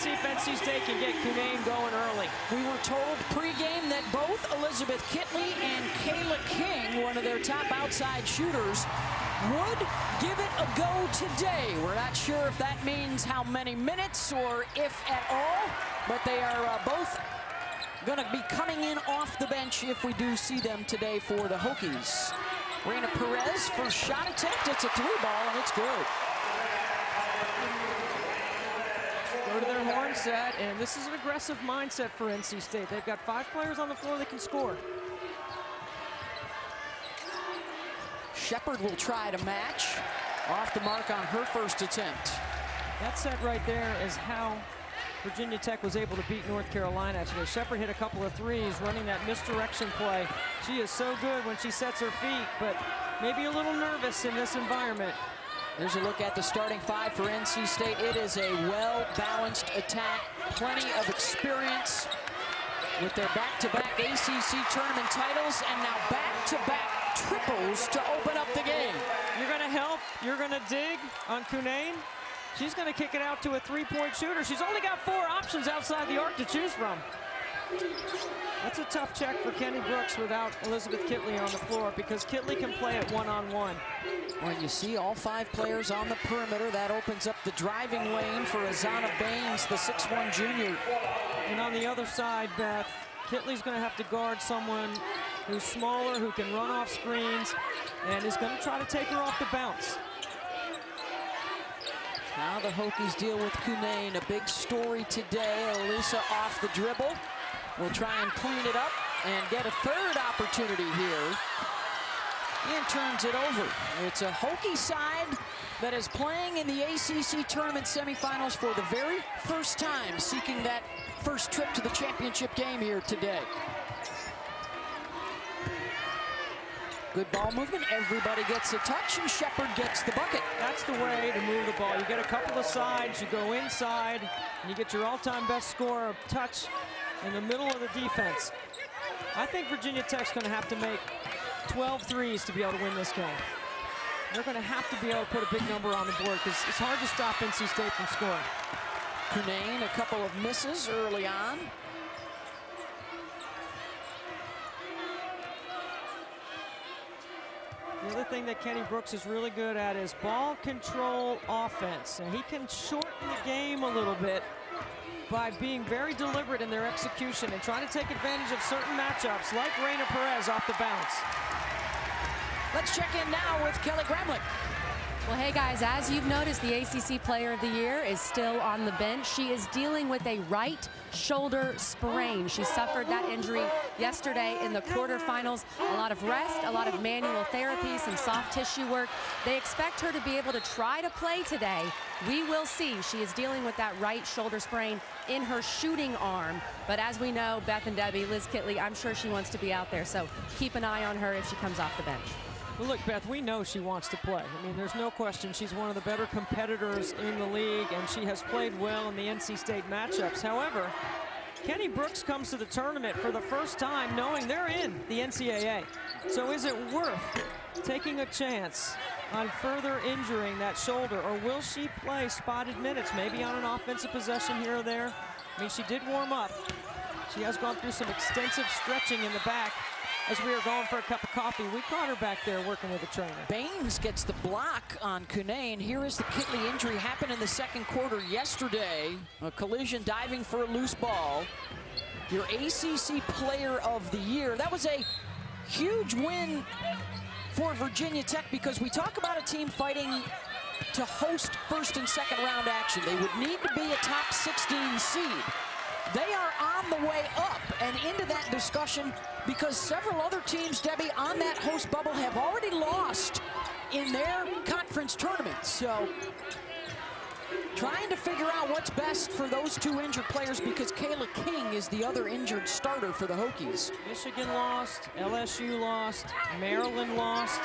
Let's see if NC State can get Cunane going early. We were told pregame that both Elizabeth Kitley and Kayla King, one of their top outside shooters, would give it a go today. We're not sure if that means how many minutes or if at all, but they are both going to be coming in off the bench if we do see them today for the Hokies. Reina Perez, first shot attempt. It's a 3-ball, and it's good. Go to their horn set, and this is an aggressive mindset for NC State. They've got 5 players on the floor that can score. Shepard will try to match. Off the mark on her first attempt. That set right there is how Virginia Tech was able to beat North Carolina today. Shepard hit a couple of threes running that misdirection play. She is so good when she sets her feet, but maybe a little nervous in this environment. Here's a look at the starting 5 for NC State. It is a well-balanced attack, plenty of experience with their back-to-back ACC tournament titles and now back-to-back triples to open up the game. You're going to help, you're going to dig on Cunane. She's going to kick it out to a 3-point shooter. She's only got 4 options outside the arc to choose from. That's a tough check for Kenny Brooks without Elizabeth Kitley on the floor, because Kitley can play it one-on-one. When you see all 5 players on the perimeter, that opens up the driving lane for Azana Baines, the 6'1" junior. And on the other side, Beth, Kitley's going to have to guard someone who's smaller, who can run off screens, and is going to try to take her off the bounce. Now the Hokies deal with Cunane. A big story today. Elissa off the dribble. Will try and clean it up and get a third opportunity here. And turns it over. It's a Hokie side that is playing in the ACC tournament semifinals for the very first time, seeking that first trip to the championship game here today. Good ball movement. Everybody gets a touch, and Shepard gets the bucket. That's the way to move the ball. You get a couple of sides, you go inside, and you get your all-time best score of touch in the middle of the defense. I think Virginia Tech's going to have to make 12 threes to be able to win this game. They're going to have to be able to put a big number on the board, because it's hard to stop NC State from scoring. Cunane, a couple of misses early on. The other thing that Kenny Brooks is really good at is ball control offense, and he can shorten the game a little bit by being very deliberate in their execution and trying to take advantage of certain matchups like Reina Perez off the bounce. Let's check in now with Kelly Gramlich. Well, hey guys, as you've noticed, the ACC Player of the Year is still on the bench. She is dealing with a right shoulder sprain. She suffered that injury yesterday in the quarterfinals. A lot of rest, a lot of manual therapy, some soft tissue work. They expect her to be able to try to play today. We will see. She is dealing with that right shoulder sprain in her shooting arm. But as we know, Beth and Debbie, Liz Kitley, I'm sure she wants to be out there. So keep an eye on her if she comes off the bench. Well, look, Beth, we know she wants to play. I mean, there's no question she's one of the better competitors in the league, and she has played well in the NC State matchups. However, Kenny Brooks comes to the tournament for the first time knowing they're in the NCAA. So is it worth taking a chance on further injuring that shoulder, or will she play spotted minutes, maybe on an offensive possession here or there? I mean, she did warm up. She has gone through some extensive stretching in the back. As we were going for a cup of coffee, we caught her back there working with a trainer. Baines gets the block on Cunane. Here is the Kitley injury. Happened in the second quarter yesterday. A collision diving for a loose ball. Your ACC Player of the Year. That was a huge win for Virginia Tech, because we talk about a team fighting to host first and second round action. They would need to be a top 16 seed. They are on the way up and into that discussion, because several other teams, Debbie, on that host bubble have already lost in their conference tournaments. So trying to figure out what's best for those 2 injured players, because Kayla King is the other injured starter for the Hokies. Michigan lost, LSU lost, Maryland lost.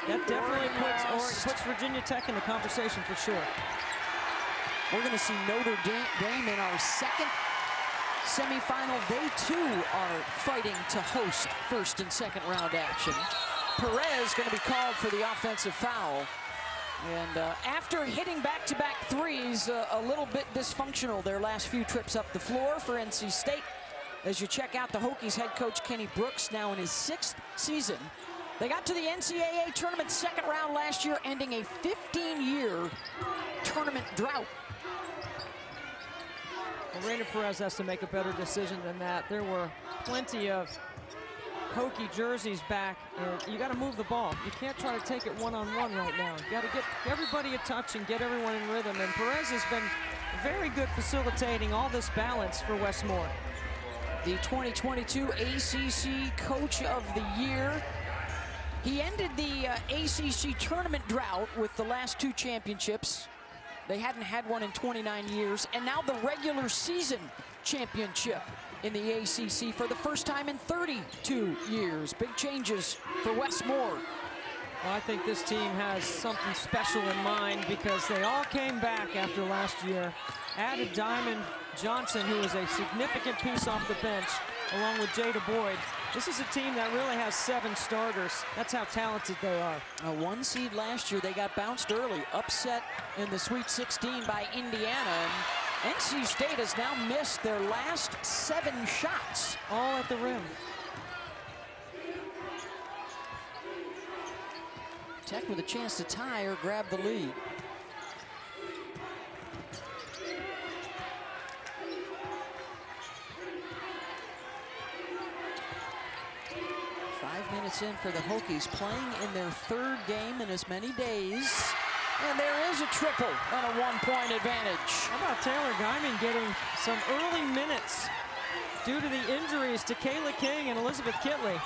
That definitely puts Virginia Tech in the conversation for sure. We're going to see Notre Dame in our second semifinal. They too are fighting to host first and second round action. Perez going to be called for the offensive foul. And after hitting back-to-back threes, a little bit dysfunctional their last few trips up the floor for NC State. As you check out the Hokies head coach Kenny Brooks, now in his 6th season. They got to the NCAA tournament second round last year, ending a 15-year tournament drought. Well, Rainer Perez has to make a better decision than that. There were plenty of Hokie jerseys back, and you got to move the ball. You can't try to take it one-on-one right now. You got to get everybody a touch and get everyone in rhythm. And Perez has been very good facilitating all this balance for Westmore. The 2022 ACC Coach of the Year. He ended the ACC tournament drought with the last 2 championships. They hadn't had one in 29 years. And now the regular season championship in the ACC for the first time in 32 years. Big changes for Westmore. Well, I think this team has something special in mind because they all came back after last year. Added Diamond Johnson, who is a significant piece off the bench, along with Jada Boyd. This is a team that really has 7 starters. That's how talented they are. A 1 seed last year, they got bounced early, upset in the Sweet 16 by Indiana. And NC State has now missed their last 7 shots. All at the rim. Tech with a chance to tie or grab the lead. Minutes in for the Hokies, playing in their 3rd game in as many days. And there is a triple and a 1-point advantage. How about Taylor Guyman getting some early minutes due to the injuries to Kayla King and Elizabeth Kitley?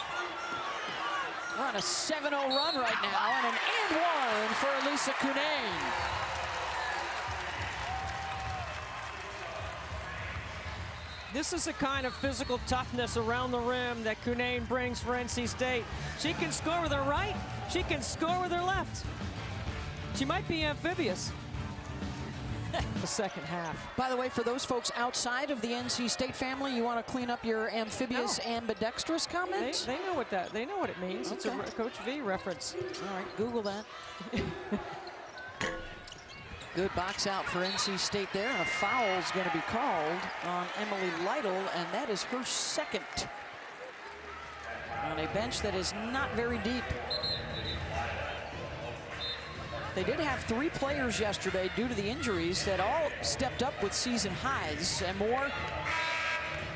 We're on a 7-0 run right now, and an and one for Elissa Cunane. This is the kind of physical toughness around the rim that Cunane brings for NC State. She can score with her right, she can score with her left. She might be amphibious. The second half. By the way, for those folks outside of the NC State family, you want to clean up your amphibious ambidextrous comment? They know what it means. Okay. It's a Coach V reference. All right, Google that. Good box out for NC State there, and a foul is going to be called on Emily Lytle, and that is her 2nd on a bench that is not very deep. They did have 3 players yesterday due to the injuries that all stepped up with season highs, and Moore,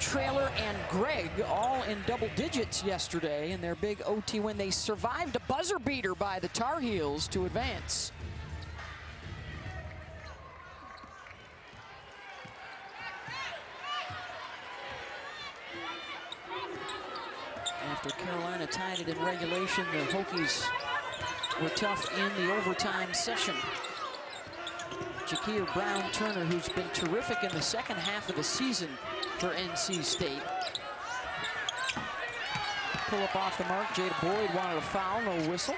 Traylor, and Gregg all in double digits yesterday in their big OT win. They survived a buzzer beater by the Tar Heels to advance. After Carolina tied it in regulation, the Hokies were tough in the overtime session. Jakia Brown-Turner, who's been terrific in the second half of the season for NC State. Pull up off the mark. Jada Boyd wanted a foul, no whistle.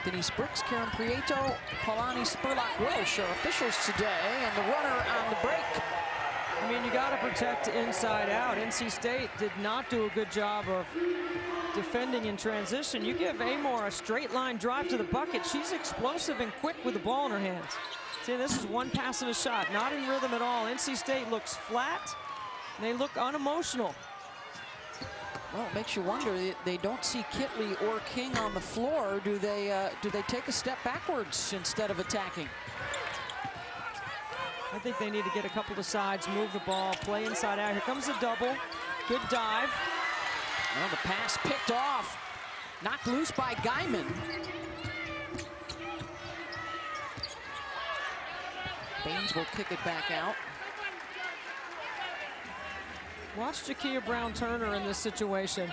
Denise Brooks, Karen Prieto, Palani Spurlock-Welsh are officials today, and the runner on the break. I mean, you got to protect inside out. NC State did not do a good job of defending in transition. You give Amore a straight line drive to the bucket. She's explosive and quick with the ball in her hands. See, this is one pass and a shot, not in rhythm at all. NC State looks flat. They look unemotional. Well, it makes you wonder. They don't see Kitley or King on the floor. Do they take a step backwards instead of attacking? I think they need to get a couple to sides, move the ball, play inside out. Here comes a double. Good dive. Well, the pass picked off. Knocked loose by Guyman. Baines will kick it back out. Watch Jakia Brown-Turner in this situation.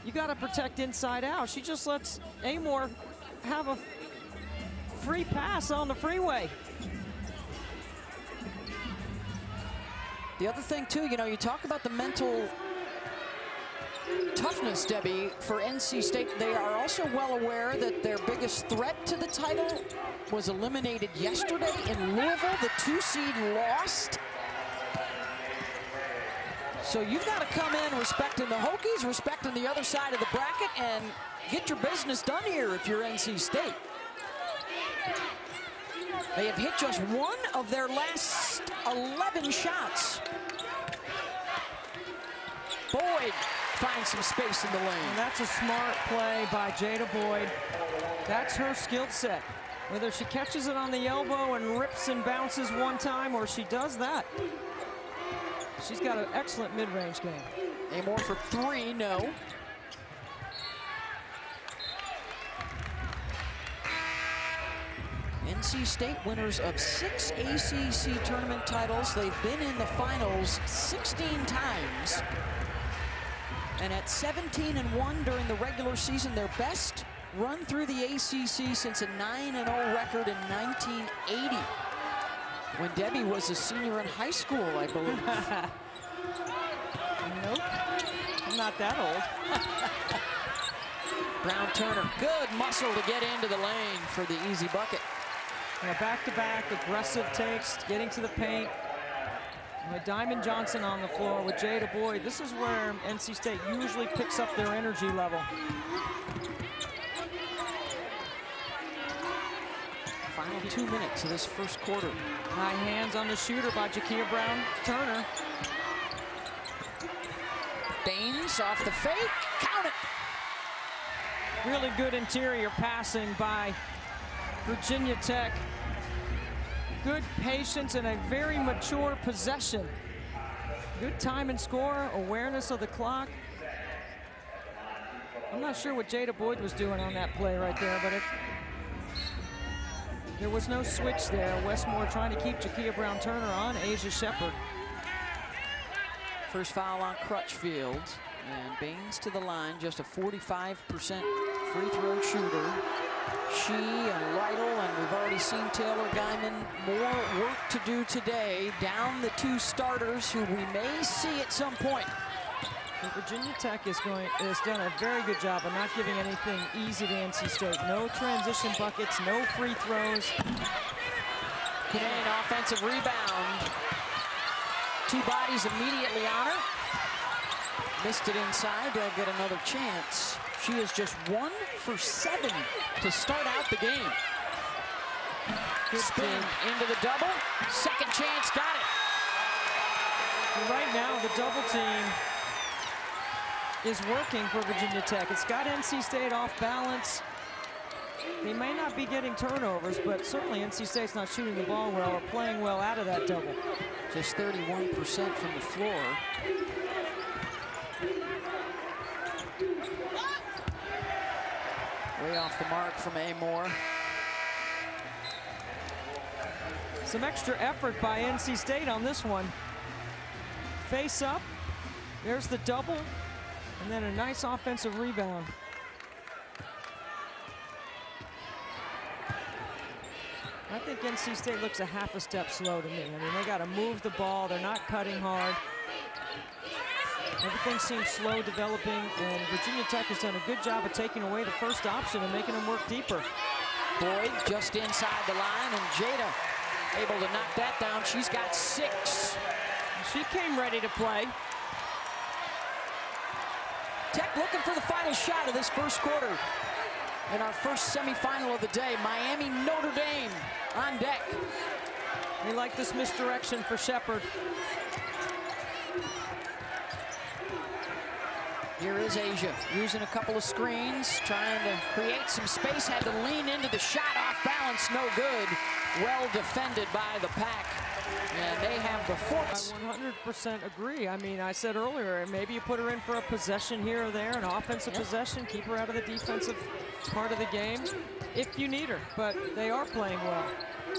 You got to protect inside out. She just lets Amore have a free pass on the freeway. The other thing, too, you know, you talk about the mental toughness, Debbie, for NC State. They are also well aware that their biggest threat to the title was eliminated yesterday in Louisville. The 2 seed lost. So you've got to come in respecting the Hokies, respecting the other side of the bracket, and get your business done here if you're NC State. They have hit just one of their last 11 shots. Boyd finds some space in the lane. And that's a smart play by Jada Boyd. That's her skill set. Whether she catches it on the elbow and rips and bounces one time, or she does that. She's got an excellent mid-range game. Amore for three, no. NC State winners of 6 ACC tournament titles. They've been in the finals 16 times. And at 17-1 during the regular season, their best run through the ACC since a 9-0 record in 1980. When Debbie was a senior in high school, I believe. Nope, I'm not that old. Brown-Turner, good muscle to get into the lane for the easy bucket. Back-to-back, aggressive takes, getting to the paint. With Diamond Johnson on the floor with Jada Boyd, this is where NC State usually picks up their energy level. Final 2 minutes of this first quarter. High hands on the shooter by Jakia Brown-Turner. Baines off the fake, count it. Really good interior passing by Virginia Tech. Good patience and a very mature possession. Good time and score, awareness of the clock. I'm not sure what Jada Boyd was doing on that play right there, but there was no switch there. Westmore trying to keep Jakia Brown-Turner on Asia Shepherd. First foul on Crutchfield, and Baines to the line, just a 45% free throw shooter. She and Lytle, and we've already seen Taylor Guyman. More work to do today. Down the two starters who we may see at some point. And Virginia Tech has done a very good job of not giving anything easy to NC State. No transition buckets, no free throws. Cunane, offensive rebound. Two bodies immediately on her. Missed it inside. They'll get another chance. She is just 1 for 7 to start out the game. Good spin into the double. Second chance, got it. And right now, the double team is working for Virginia Tech. It's got NC State off balance. They may not be getting turnovers, but certainly NC State's not shooting the ball well or playing well out of that double. Just 31% from the floor. Way off the mark from Amore. Some extra effort by NC State on this one. Face up, there's the double, and then a nice offensive rebound. I think NC State looks a half a step slow to me. I mean, they got to move the ball. They're not cutting hard. Everything seems slow developing, and Virginia Tech has done a good job of taking away the first option and making them work deeper. Boyd just inside the line, and Jada able to knock that down. She's got 6. She came ready to play. Tech looking for the final shot of this first quarter. In our first semifinal of the day, Miami, Notre Dame on deck. We like this misdirection for Shepherd. Here is Asia using a couple of screens, trying to create some space, had to lean into the shot, off balance, no good. Well defended by the Pack, and they have the fourth. I 100% agree. I mean, I said earlier, maybe you put her in for a possession here or there, an offensive possession, keep her out of the defensive part of the game if you need her, but they are playing well.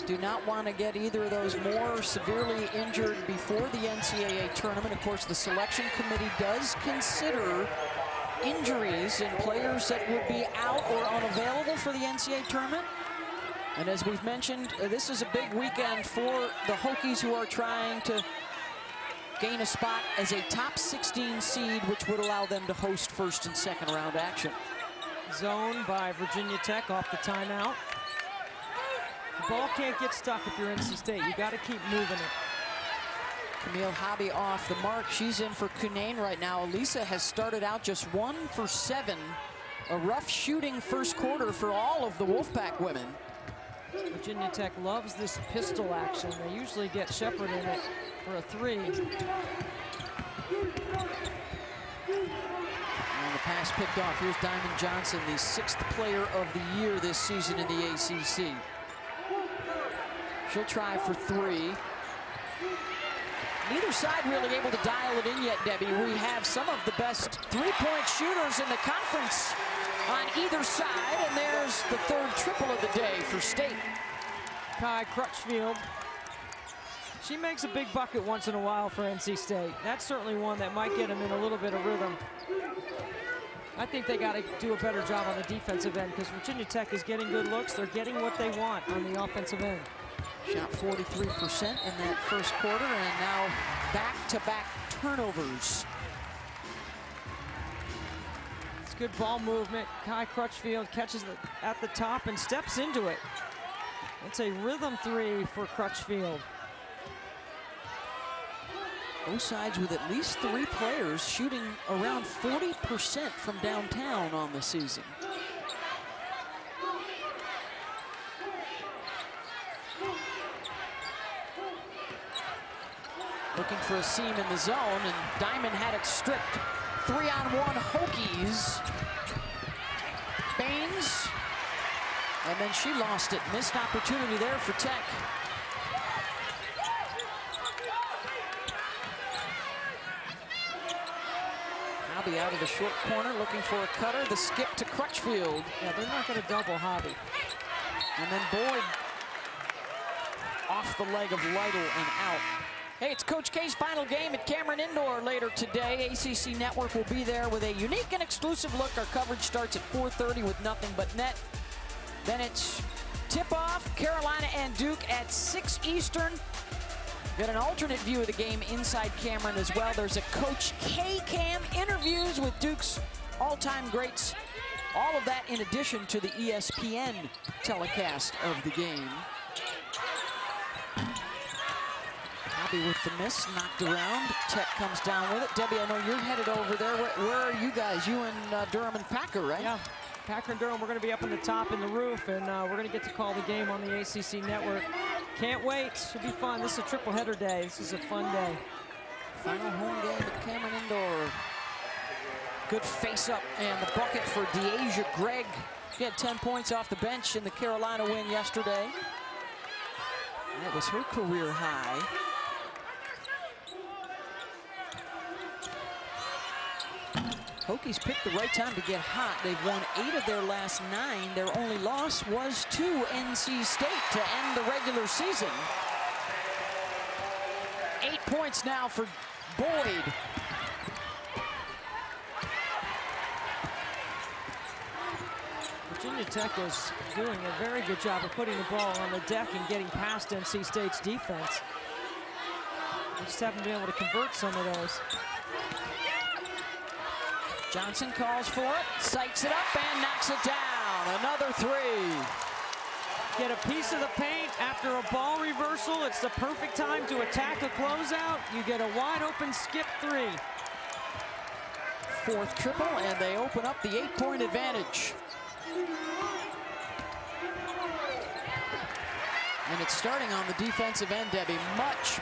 Do not want to get either of those more severely injured before the NCAA tournament. Of course, the selection committee does consider injuries in players that would be out or unavailable for the NCAA tournament. And as we've mentioned, this is a big weekend for the Hokies, who are trying to gain a spot as a top 16 seed, which would allow them to host first and second round action. Zone by Virginia Tech off the timeout. The ball can't get stuck if you're NC State. You got to keep moving it. Camille Hobby off the mark. She's in for Cunane right now. Elissa has started out just 1 for 7. A rough shooting first quarter for all of the Wolfpack women. Virginia Tech loves this pistol action. They usually get Shepard in it for a three. And the pass picked off. Here's Diamond Johnson, the 6th player of the year this season in the ACC. She'll try for three. Neither side really able to dial it in yet, Debbie. We have some of the best three-point shooters in the conference on either side, and there's the 3rd triple of the day for State. Kai Crutchfield. She makes a big bucket once in a while for NC State. That's certainly one that might get them in a little bit of rhythm. I think they got to do a better job on the defensive end because Virginia Tech is getting good looks. They're getting what they want on the offensive end. Shot 43% in that first quarter, and now back-to-back turnovers. It's good ball movement. Kai Crutchfield catches it at the top and steps into it. It's a rhythm three for Crutchfield. Both sides with at least 3 players shooting around 40% from downtown on the season. Looking for a seam in the zone, and Diamond had it stripped. 3-on-1 Hokies. Baines, and then she lost it. Missed opportunity there for Tech. Hobby out of the short corner, looking for a cutter. The skip to Crutchfield. Yeah, they're not going to double Hobby. And then Boyd off the leg of Lytle and out. Hey, it's Coach K's final game at Cameron Indoor later today. ACC Network will be there with a unique and exclusive look. Our coverage starts at 4:30 with Nothing But Net. Then it's tip-off, Carolina and Duke at 6 Eastern. Got an alternate view of the game inside Cameron as well. There's a Coach K-Cam interviews with Duke's all-time greats. All of that in addition to the ESPN telecast of the game. Hobby with the miss, knocked around. Tech comes down with it. Debbie, I know you're headed over there. Where are you guys? You and Durham and Packer, right? Yeah, Packer and Durham, we're going to be up on the top in the roof, and we're going to get to call the game on the ACC Network. Can't wait. Should be fun. This is a triple header day. This is a fun day. Final home game at Cameron Indoor. Good face-up and the bucket for Deasia Gregg. She had 10 points off the bench in the Carolina win yesterday. That was her career high. Hokies picked the right time to get hot. They've won 8 of their last 9. Their only loss was to NC State to end the regular season. 8 points now for Boyd. Virginia Tech is doing a very good job of putting the ball on the deck and getting past NC State's defense. They just haven't been able to convert some of those. Johnson calls for it, sights it up, and knocks it down. Another three. Get a piece of the paint after a ball reversal. It's the perfect time to attack a closeout. You get a wide open skip three. 4th triple, and they open up the 8-point advantage. And it's starting on the defensive end, Debbie. Much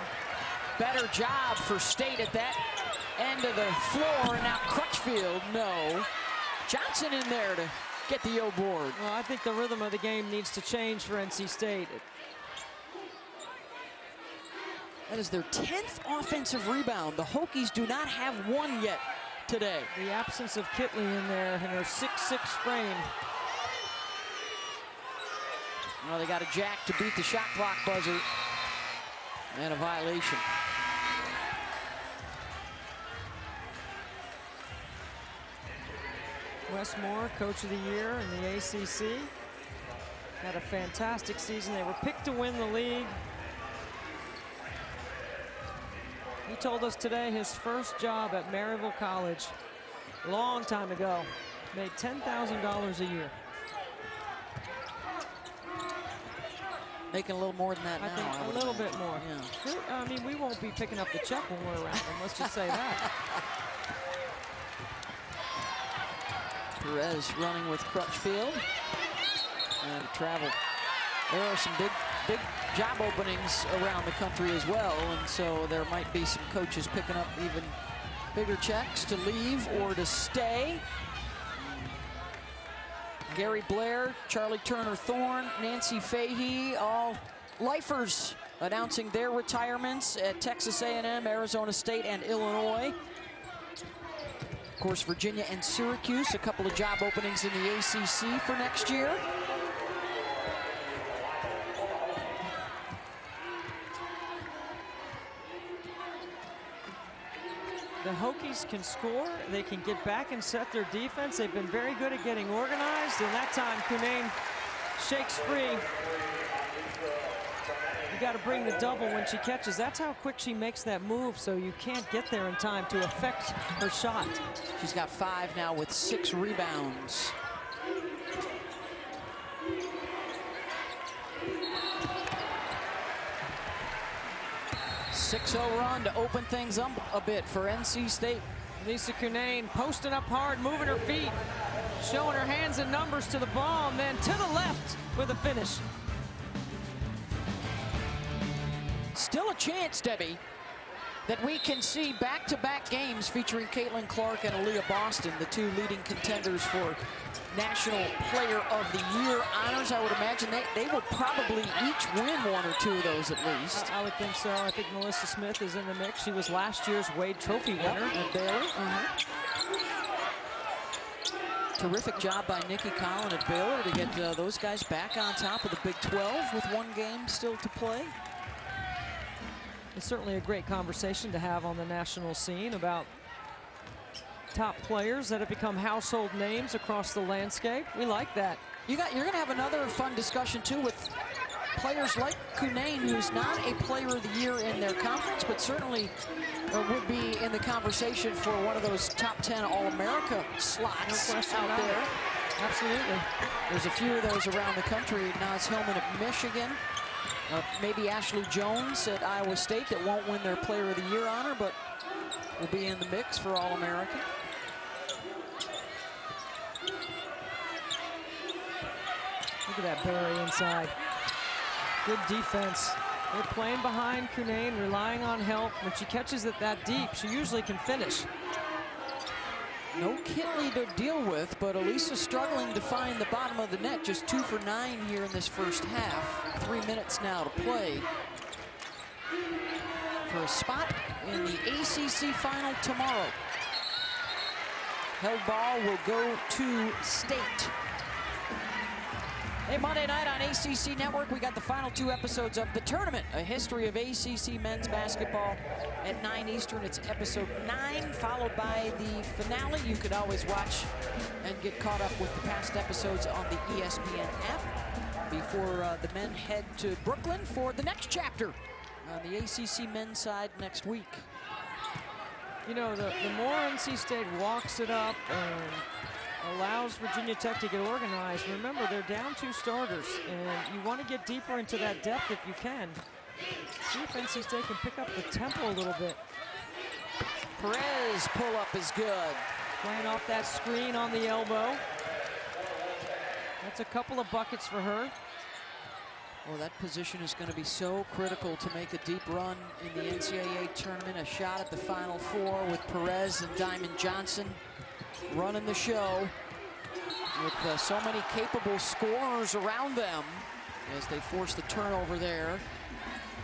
better job for State at that end of the floor. And now Crutchfield, no. Johnson in there to get the O board. Well, I think the rhythm of the game needs to change for NC State. That is their 10th offensive rebound. The Hokies do not have one yet today. The absence of Kitley in there in her 6'6" frame. Well, they got a jack to beat the shot clock buzzer. And a violation. Wes Moore, Coach of the Year in the ACC. Had a fantastic season. They were picked to win the league. He told us today his first job at Maryville College, a long time ago, made $10,000 a year. Making a little more than that now. I think a little bit more. Yeah. I mean, we won't be picking up the check when we're around him. Let's just say that. Perez running with Crutchfield. And a travel There are some big job openings around the country as well, and so there might be some coaches picking up even bigger checks to leave or to stay. Gary Blair, Charlie Turner-Thorne, Nancy Fahey, all lifers announcing their retirements at Texas A&M, Arizona State, and Illinois. Of course, Virginia and Syracuse, a couple of job openings in the ACC for next year. The Hokies can score, they can get back and set their defense. They've been very good at getting organized, and that time Cunane shakes free. You got to bring the double when she catches. That's how quick she makes that move, so you can't get there in time to affect her shot. She's got 5 now with 6 rebounds. .6-0 run to open things up a bit for NC State. Elissa Cunane posting up hard, moving her feet, showing her hands and numbers to the ball, and then to the left with a finish. Still a chance, Debbie, that we can see back-to-back games featuring Caitlin Clark and Aaliyah Boston, the 2 leading contenders for National Player of the Year honors. I would imagine they will probably each win 1 or 2 of those at least. I would think so. I think Melissa Smith is in the mix. She was last year's Wade Trophy winner. At Baylor. Terrific job by Nikki Collin at Baylor to get those guys back on top of the Big 12 with 1 game still to play. It's certainly a great conversation to have on the national scene about top players that have become household names across the landscape. We like that. You're going to have another fun discussion too with players like Cunane, who's not a Player of the Year in their conference, but certainly would be in the conversation for one of those top 10 All-America slots out there. Absolutely. There's a few of those around the country. Naz Hillman at Michigan. Maybe Ashley Jones at Iowa State that won't win their Player of the Year honor, but will be in the mix for All-American. Look at that Barry inside. Good defense. They're playing behind Cunane, relying on help. When she catches it that deep, she usually can finish. No Kitley to deal with, but Elissa struggling to find the bottom of the net. Just 2 for 9 here in this first half. 3 minutes now to play for a spot in the ACC final tomorrow. Held ball will go to State. Hey, Monday night on ACC Network, we got the final 2 episodes of The Tournament, a history of ACC men's basketball at 9 Eastern. It's episode 9, followed by the finale. You could always watch and get caught up with the past episodes on the ESPN app before the men head to Brooklyn for the next chapter on the ACC men's side next week. You know, the more NC State walks it up and allows Virginia Tech to get organized, remember they're down 2 starters, and you want to get deeper into that depth if you can. See if NC State can pick up the tempo a little bit. Perez pull-up is good. Playing off that screen on the elbow. That's a couple of buckets for her. Well, that position is going to be so critical to make a deep run in the NCAA tournament. A shot at the Final Four with Perez and Diamond Johnson running the show with so many capable scorers around them as they force the turnover there.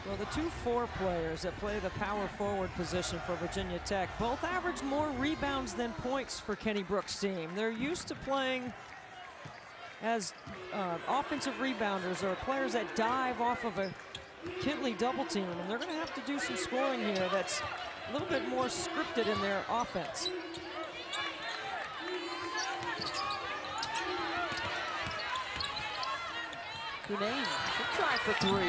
Well, the 2 4 players that play the power forward position for Virginia Tech both average more rebounds than points for Kenny Brooks' team. They're used to playing as offensive rebounders or players that dive off of a Kitley double team, and they're going to have to do some scoring here that's a little bit more scripted in their offense. Cunane, good try for 3.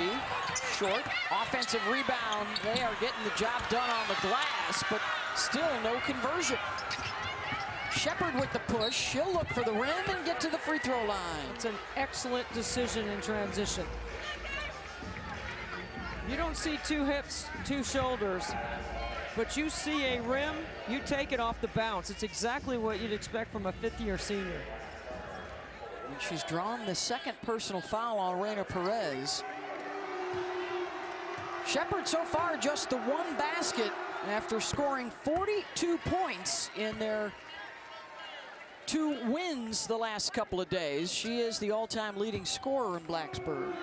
Short, offensive rebound. They are getting the job done on the glass, but still no conversion. Shepard with the push. She'll look for the rim and get to the free throw line. It's an excellent decision in transition. You don't see 2 hips, 2 shoulders, but you see a rim, you take it off the bounce. It's exactly what you'd expect from a 5th-year senior. And she's drawn the second personal foul on Reina Perez. Shepherd so far just the one basket after scoring 42 points in their 2 wins the last couple of days. She is the all-time leading scorer in Blacksburg.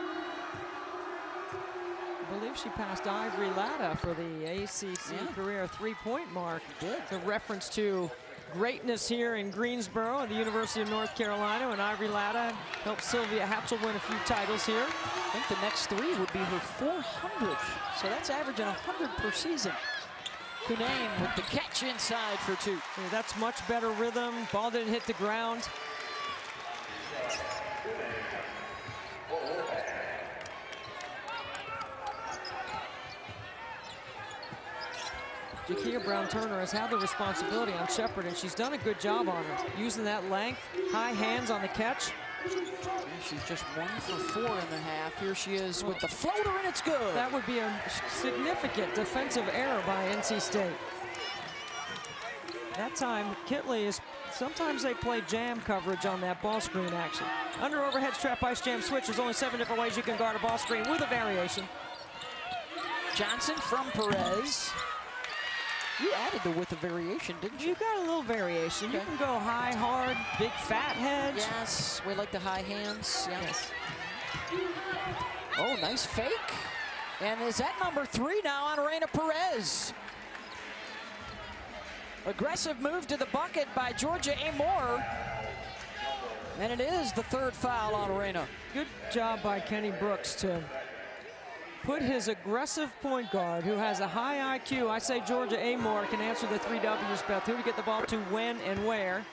I believe she passed Ivory Latta for the ACC career 3-point mark. It's a reference to greatness here in Greensboro at the University of North Carolina, and Ivory Latta helped Sylvia Hatchell win a few titles here. I think the next 3 would be her 400th, so that's averaging 100 per season. Cunane with the catch inside for 2. Yeah, that's much better rhythm. Ball didn't hit the ground. Jakia Brown-Turner has had the responsibility on Shepherd, and she's done a good job on her, using that length, high hands on the catch. She's just 1 for 4 in the half. Here she is with the floater, and it's good. That would be a significant defensive error by NC State. That time, Kitley is, sometimes they play jam coverage on that ball screen action. Under overhead strap ice jam switch, there's only 7 different ways you can guard a ball screen with a variation. Johnson from Perez. You added the with a variation, didn't you? You got a little variation. Okay. You can go high, hard, big, fat hedge. Yes, we like the high hands. Yeah. Yes. Oh, nice fake. And is that number 3 now on Reina Perez? Aggressive move to the bucket by Georgia A. Moore. And it is the 3rd foul on Reina. Good job by Kenny Brooks to put his aggressive point guard, who has a high IQ. I say Georgia A. Moore can answer the 3 W's, Beth. Who to get the ball to, when, and where.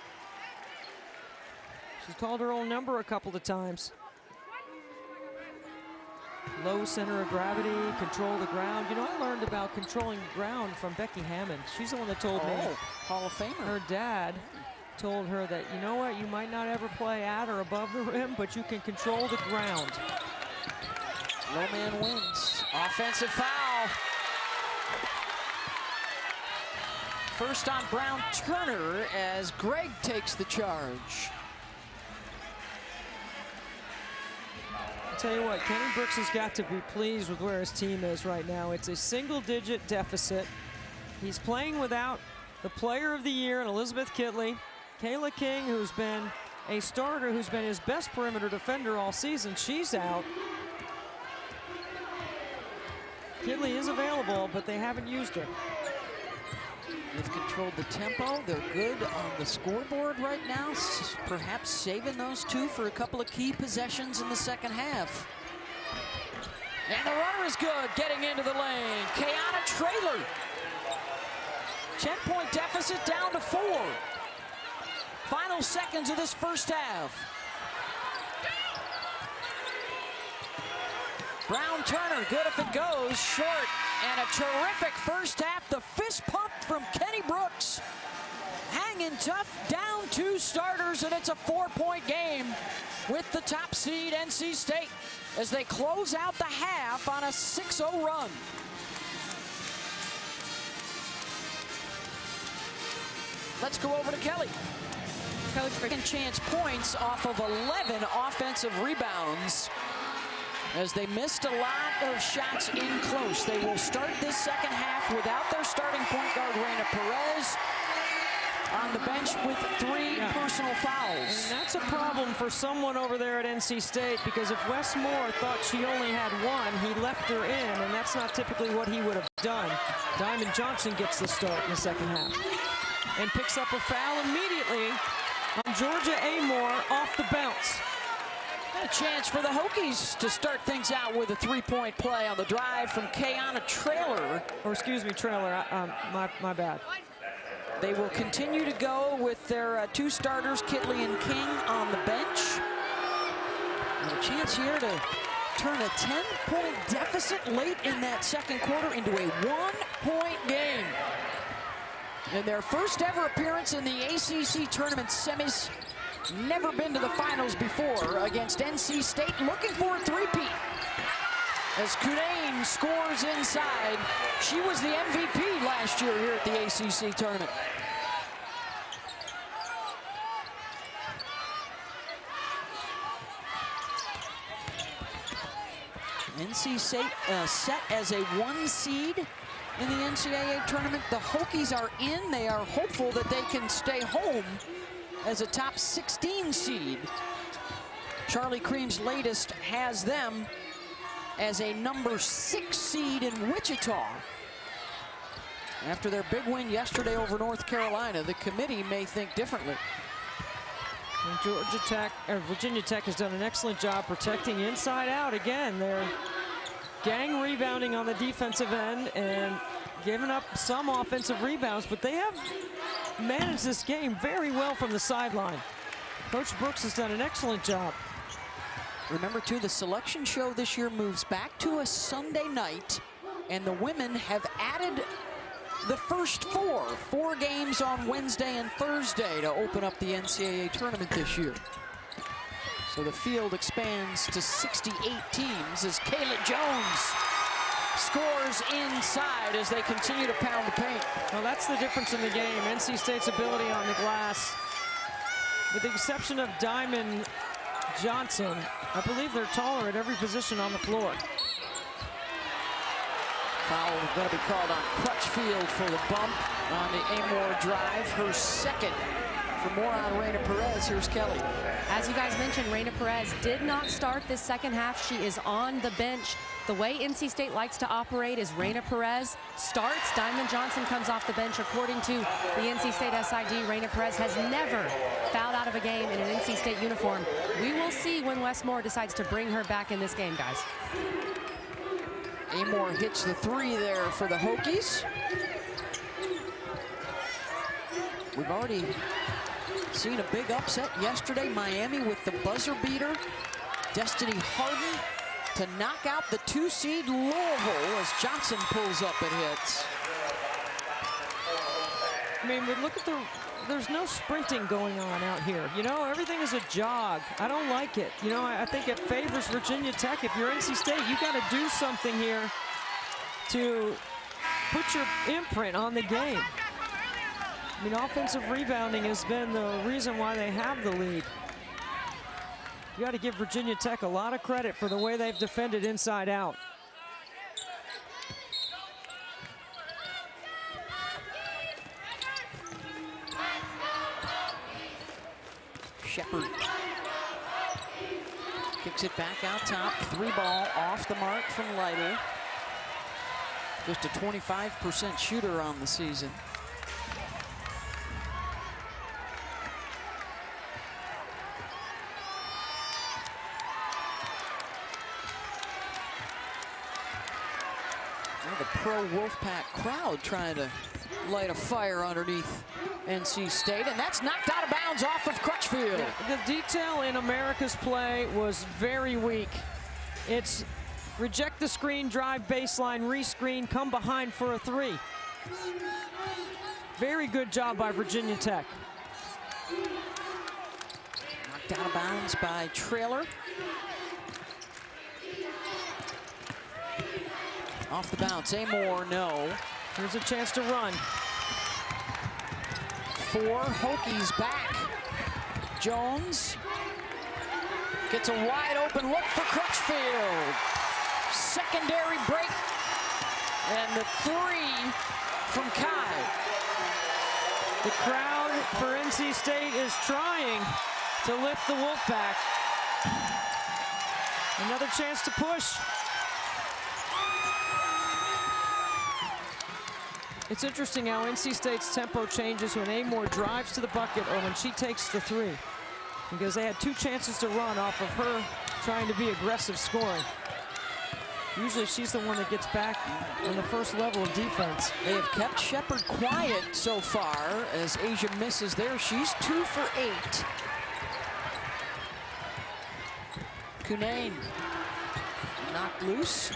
She's called her own number a couple of times. Low center of gravity, control the ground. You know, I learned about controlling the ground from Becky Hammond. She's the one that told me. Hall of Famer. Her dad told her that, you know what, you might not ever play at or above the rim, but you can control the ground. Low man wins. Offensive foul. First on Brown-Turner as Greg takes the charge. I'll tell you what, Kenny Brooks has got to be pleased with where his team is right now. It's a single-digit deficit. He's playing without the player of the year in Elizabeth Kitley. Kayla King, who's been a starter, who's been his best perimeter defender all season, she's out. Kitley is available, but they haven't used her. They've controlled the tempo. They're good on the scoreboard right now. Perhaps saving those 2 for a couple of key possessions in the second half. And the runner is good, getting into the lane. Kayana Traylor. 10-point deficit down to 4. Final seconds of this first half. Brown-Turner, good if it goes, short, and a terrific first half. The fist pump from Kenny Brooks. Hanging tough, down 2 starters, and it's a 4-point game with the top seed NC State as they close out the half on a 6-0 run. Let's go over to Kelly. Coach, second chance points off of 11 offensive rebounds, as they missed a lot of shots in close. They will start this second half without their starting point guard, Reina Perez, on the bench with 3 personal fouls. And that's a problem for someone over there at NC State, because if Wes Moore thought she only had 1, he left her in, and that's not typically what he would have done. Diamond Johnson gets the start in the second half and picks up a foul immediately on Georgia A. Moore off the bounce. A chance for the Hokies to start things out with a 3-point play on the drive from Kayana Traylor. Or excuse me, Traylor, my bad. They will continue to go with their 2 starters, Kitley and King, on the bench. And a chance here to turn a 10-point deficit late in that second quarter into a 1-point game. In their first ever appearance in the ACC tournament semis, never been to the finals before, against NC State, looking for a 3-peat. As Cunane scores inside. She was the MVP last year here at the ACC tournament. NC State set as a 1 seed in the NCAA tournament. The Hokies are in. They are hopeful that they can stay home as a top 16 seed. Charlie Cream's latest has them as a number 6 seed in Wichita. After their big win yesterday over North Carolina, the committee may think differently. And Virginia Tech has done an excellent job protecting inside out. Again, they're gang rebounding on the defensive end and giving up some offensive rebounds, but they have managed this game very well from the sideline. Coach Brooks has done an excellent job. Remember, too, the selection show this year moves back to a Sunday night, and the women have added the first 4 games on Wednesday and Thursday to open up the NCAA tournament this year. So the field expands to 68 teams as Kayla Jones scores inside as they continue to pound the paint. Well, that's the difference in the game. NC State's ability on the glass. With the exception of Diamond Johnson, I believe they're taller at every position on the floor. Foul going to be called on Crutchfield for the bump on the Amor drive. Her second. For more on Reyna Perez, here's Kelly. As you guys mentioned, Reyna Perez did not start this second half. She is on the bench. The way NC State likes to operate is Reyna Perez starts, Diamond Johnson comes off the bench. According to the NC State SID, Reyna Perez has never fouled out of a game in an NC State uniform. We will see when Wes Moore decides to bring her back in this game, guys. Amor hits the 3 there for the Hokies. We've already seen a big upset yesterday. Miami with the buzzer beater. Destiny Harden to knock out the 2 seed Louisville as Johnson pulls up and hits. I mean, but look at there's no sprinting going on out here. You know, everything is a jog. I don't like it. You know, I think it favors Virginia Tech. If you're NC State, you got to do something here to put your imprint on the game. I mean, offensive rebounding has been the reason why they have the lead. You got to give Virginia Tech a lot of credit for the way they've defended inside out. Shepard kicks it back out top. 3 ball off the mark from Lytle. Just a 25% shooter on the season. The pro Wolfpack crowd trying to light a fire underneath NC State, and that's knocked out of bounds off of Crutchfield. The detail in America's play was very weak. It's reject the screen, drive baseline, rescreen, come behind for a 3. Very good job by Virginia Tech. Knocked out of bounds by Traylor. Off the bounce, Amor, no. Here's a chance to run. 4 Hokies back. Jones gets a wide open look for Crutchfield. Secondary break. And the 3 from Kai. The crowd for NC State is trying to lift the Wolfpack. Another chance to push. It's interesting how NC State's tempo changes when Amor drives to the bucket or when she takes the 3. Because they had 2 chances to run off of her trying to be aggressive scoring. Usually she's the one that gets back on the first level of defense. They have kept Shepard quiet so far as Asia misses there. She's 2 for 8. Cunane knocked loose.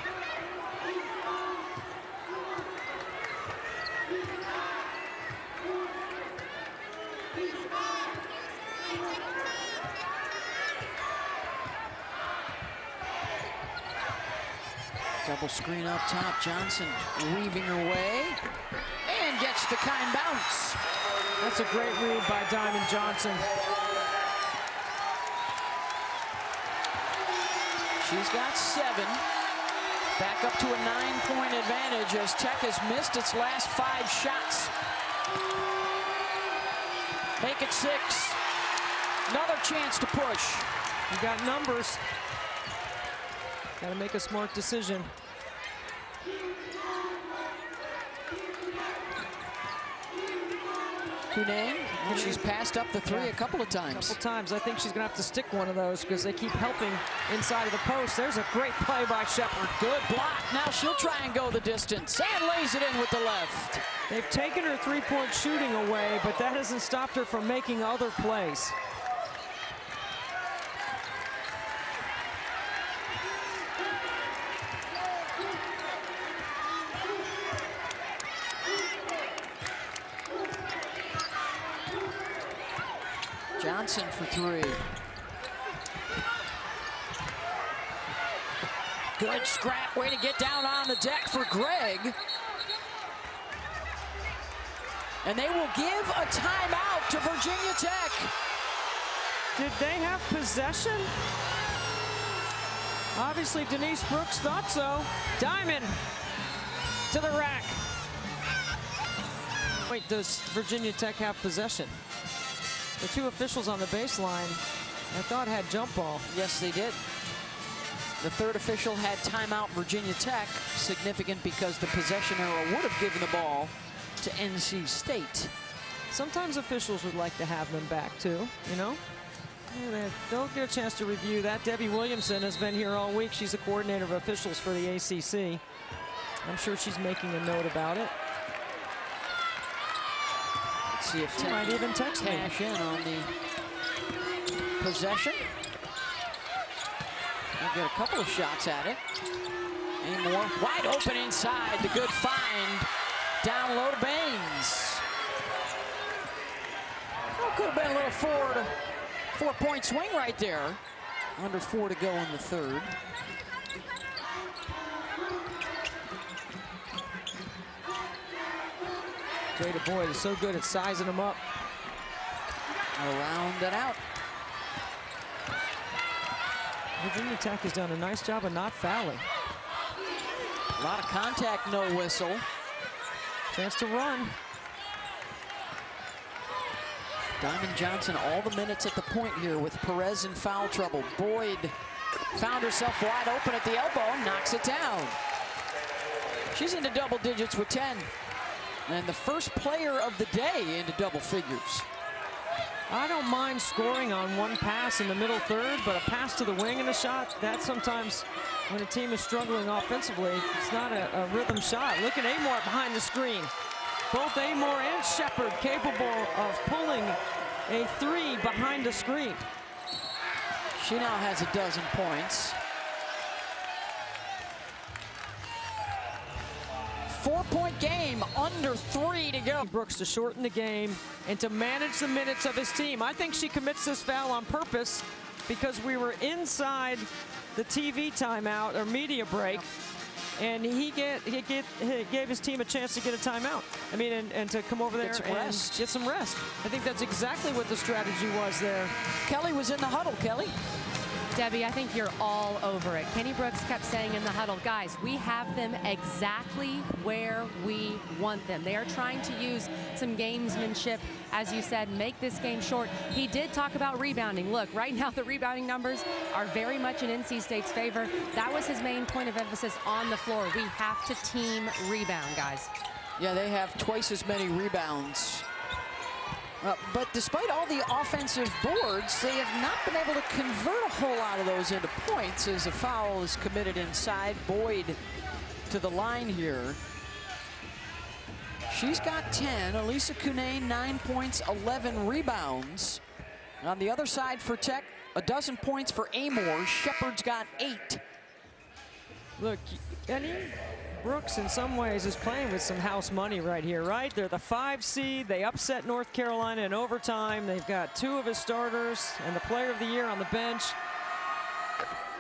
Double screen up top. Johnson weaving her way and gets the kind bounce. That's a great read by Diamond Johnson. She's got 7. Back up to a 9-point advantage as Tech has missed its last 5 shots. Make it 6. Another chance to push. You got numbers. Got to make a smart decision. Cunane, she's passed up the 3 a couple of times. I think she's going to have to stick one of those because they keep helping inside of the post. There's a great play by Shepherd. Good block. Now she'll try and go the distance and lays it in with the left. They've taken her three-point shooting away, but that hasn't stopped her from making other plays. Johnson for 3. Good scrap, way to get down on the deck for Greg. And they will give a timeout to Virginia Tech. Did they have possession? Obviously, Denise Brooks thought so. Diamond to the rack. Wait, does Virginia Tech have possession? The 2 officials on the baseline, I thought, had jump ball. Yes, they did. The 3rd official had timeout Virginia Tech, significant because the possession arrow would have given the ball to NC State. Sometimes officials would like to have them back, too, you know? They don't get a chance to review that. Debbie Williamson has been here all week. She's the coordinator of officials for the ACC. I'm sure she's making a note about it. See if Tech might even text me. Cash in on the possession. They'll get a couple of shots at it. Any more? Wide open inside. The good find. Down low to Baines. Well, could have been a little 4-point swing right there. Under 4 to go in the 3rd. Jada Boyd is so good at sizing them up. Around and out. Virginia Tech has done a nice job of not fouling. A lot of contact, no whistle. Chance to run. Diamond Johnson all the minutes at the point here with Perez in foul trouble. Boyd found herself wide open at the elbow, knocks it down. She's into double digits with 10. And the first player of the day into double figures. I don't mind scoring on one pass in the middle 3rd, but a pass to the wing and a shot, that sometimes when a team is struggling offensively, it's not a rhythm shot. Look at Amor behind the screen. Both Amor and Shepherd capable of pulling a 3 behind the screen. She now has 12 points. 4-point game, under 3 to go. Brooks to shorten the game and to manage the minutes of his team. I think she commits this foul on purpose because we were inside the TV timeout or media break, and he gave his team a chance to get a timeout. I mean, and to come over there and get some rest. I think that's exactly what the strategy was there. Kelly was in the huddle, Kelly. Debbie, I think you're all over it. Kenny Brooks kept saying in the huddle, guys, we have them exactly where we want them. They are trying to use some gamesmanship, as you said, make this game short. He did talk about rebounding. Look, right now the rebounding numbers are very much in NC State's favor. That was his main point of emphasis on the floor. We have to team rebound, guys. Yeah, they have twice as many rebounds. But despite all the offensive boards, they have not been able to convert a whole lot of those into points as a foul is committed inside. Boyd to the line here. She's got 10. Elissa Cunane, 9 points, 11 rebounds. On the other side for Tech, 12 points for Amor. Shepherd's got 8. Look, Kenny Brooks in some ways is playing with some house money right here, right? They're the 5 seed. They upset North Carolina in overtime. They've got 2 of his starters and the player of the year on the bench.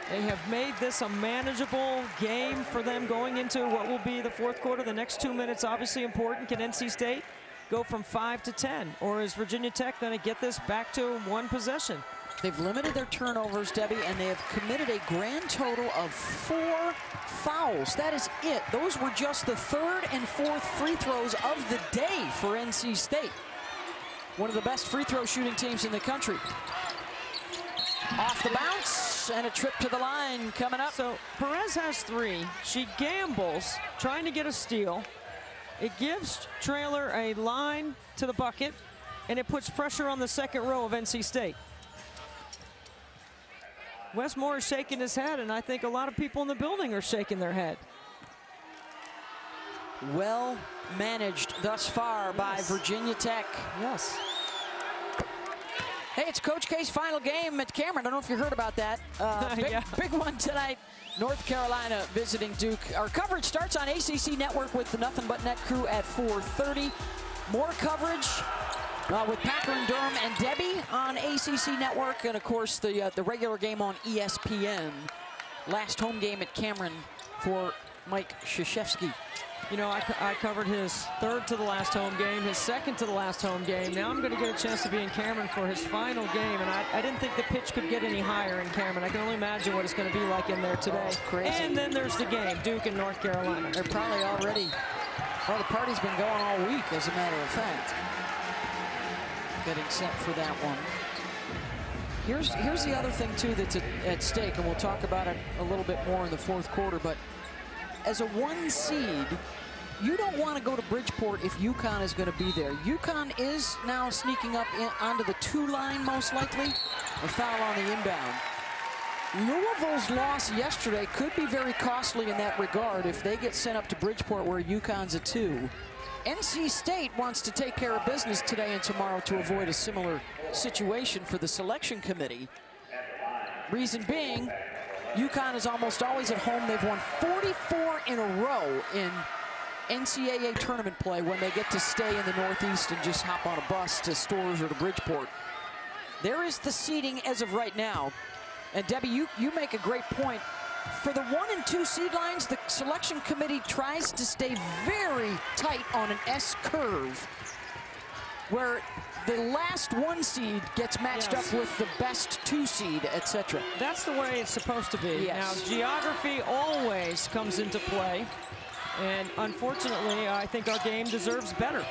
They have made this a manageable game for them going into what will be the 4th quarter. The next 2 minutes obviously important. Can NC State go from 5 to 10? Or is Virginia Tech going to get this back to 1 possession? They've limited their turnovers, Debbie, and they have committed a grand total of 4 fouls. That is it. Those were just the 3rd and 4th free throws of the day for NC State. One of the best free throw shooting teams in the country. Off the bounce, and a trip to the line coming up. So Perez has 3. She gambles, trying to get a steal. It gives Traylor a line to the bucket, and it puts pressure on the second row of NC State. Wes Moore is shaking his head, and I think a lot of people in the building are shaking their head. Well managed thus far by Virginia Tech. Yes. Hey, it's Coach K's final game at Cameron. I don't know if you heard about that. Big one tonight. North Carolina visiting Duke. Our coverage starts on ACC Network with the Nothing But Net crew at 4:30. More coverage with Packer and Durham and Debbie on ACC Network, and of course the regular game on ESPN. Last home game at Cameron for Mike Krzyzewski. You know, I covered his 3rd to the last home game, his 2nd to the last home game. Now I'm going to get a chance to be in Cameron for his final game, and I didn't think the pitch could get any higher in Cameron. I can only imagine what it's going to be like in there today. Oh, crazy. And then there's the game, Duke and North Carolina. They're probably already, well, the party's been going all week, as a matter of fact. Getting set for that one. Here's the other thing, too, that's at stake, and we'll talk about it a little bit more in the 4th quarter, but as a 1 seed, you don't want to go to Bridgeport if UConn is going to be there. UConn is now sneaking up onto the 2 line, most likely. A foul on the inbound. Louisville's loss yesterday could be very costly in that regard if they get sent up to Bridgeport where UConn's a 2. NC State wants to take care of business today and tomorrow to avoid a similar situation for the selection committee. Reason being, UConn is almost always at home. They've won 44 in a row in NCAA tournament play when they get to stay in the Northeast and just hop on a bus to Storrs or to Bridgeport. There is the seeding as of right now. And Debbie, you make a great point. For the 1 and 2 seed lines, the selection committee tries to stay very tight on an S curve, where the last 1 seed gets matched up with the best 2 seed, etc. That's the way it's supposed to be. Yes. Now, geography always comes into play, and unfortunately, I think our game deserves better.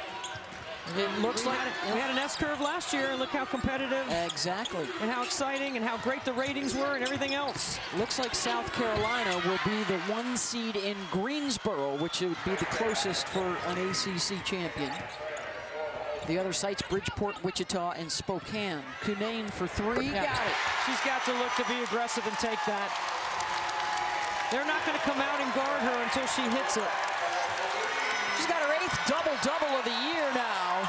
It looks like we had an S-curve last year, and look how competitive. Exactly. And how exciting and how great the ratings were and everything else. Looks like South Carolina will be the 1 seed in Greensboro, which would be the closest for an ACC champion. The other sites, Bridgeport, Wichita, and Spokane. Cunane for 3, Yeah. got it. She's got to look to be aggressive and take that. They're not going to come out and guard her until she hits it. She's got her 8th double-double of the year now.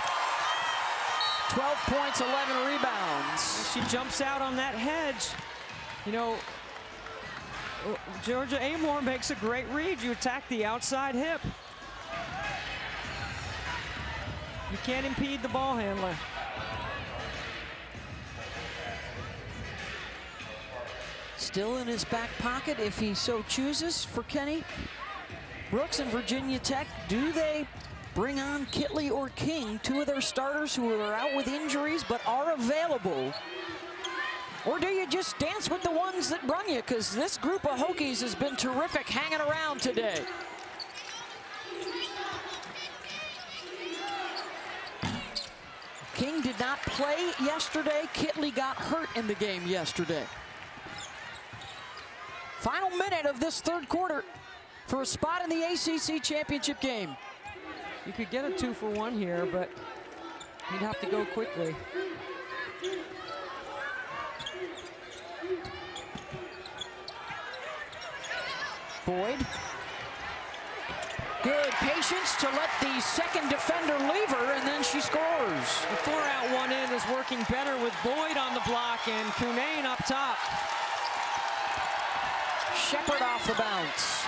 12 points, 11 rebounds. She jumps out on that hedge. You know, Georgia Amore makes a great read. You attack the outside hip. You can't impede the ball handler. Still in his back pocket if he so chooses for Kenny. Brooks and Virginia Tech, do they bring on Kitley or King, 2 of their starters who are out with injuries but are available? Or do you just dance with the ones that run you? Because this group of Hokies has been terrific hanging around today. King did not play yesterday. Kitley got hurt in the game yesterday. Final minute of this 3rd quarter for a spot in the ACC championship game. You could get a 2-for-1 here, but you'd have to go quickly. Boyd. Good patience to let the second defender leave her, and then she scores. The 4-out 1-in is working better with Boyd on the block and Cunane up top. Shepard off the bounce.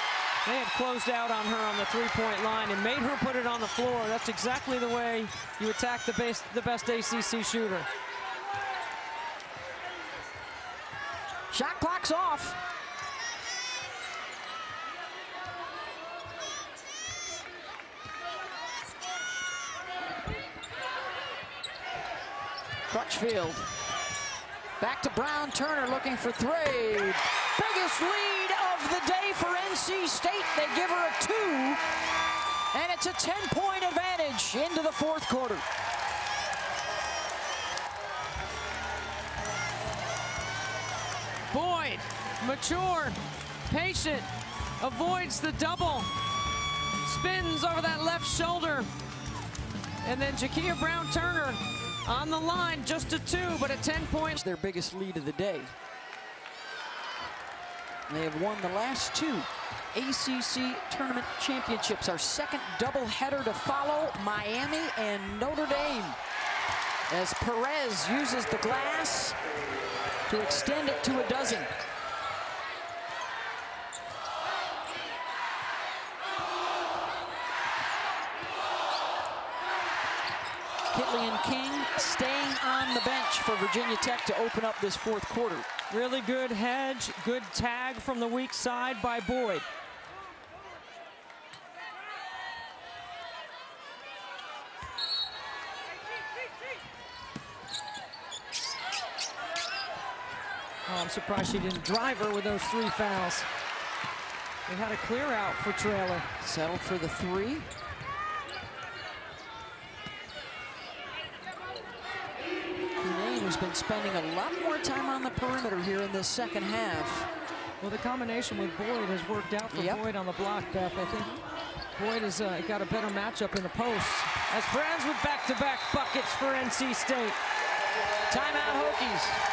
They had closed out on her on the 3-point line and made her put it on the floor. That's exactly the way you attack the best ACC shooter. Shot clock's off. Crutchfield. Back to Brown. Turner looking for three. Biggest lead of the day for NC State. They give her a 2. And it's a 10-point advantage into the fourth quarter. Boyd, mature, patient, avoids the double. Spins over that left shoulder. And then Jakia Brown-Turner on the line, just a 2, but a 10-point. Their biggest lead of the day. They have won the last 2 ACC tournament championships. Our second doubleheader to follow, Miami and Notre Dame. As Perez uses the glass to extend it to a dozen. Kitley and King staying on the bench for Virginia Tech to open up this fourth quarter. Really good hedge, good tag from the weak side by Boyd. Oh, I'm surprised she didn't drive her with those 3 fouls. They had a clear out for Traylor. Settled for the 3. Who's been spending a lot more time on the perimeter here in this second half. Well, the combination with Boyd has worked out for Boyd on the block, Beth. I think Boyd has got a better matchup in the post. As Perez with back-to-back buckets for NC State. Timeout, Hokies.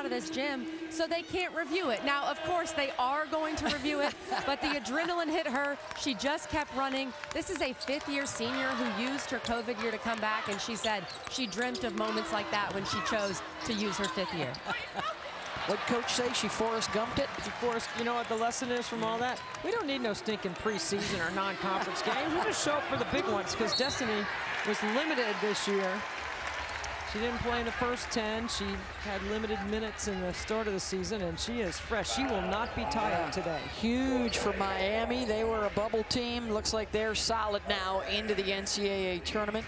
This gym, so they can't review it. Now, of course, they are going to review it, but the adrenaline hit her. She just kept running. This is a 5th-year senior who used her COVID year to come back, and she said she dreamt of moments like that when she chose to use her 5th year. What'd Coach say? She Forrest Gumped it? You know what the lesson is from all that? We don't need no stinking preseason or non-conference games. We just show up for the big ones, because Destiny was limited this year. She didn't play in the first 10. She had limited minutes in the start of the season, and she is fresh. She will not be tired today. Huge for Miami. They were a bubble team. Looks like they're solid now into the NCAA tournament.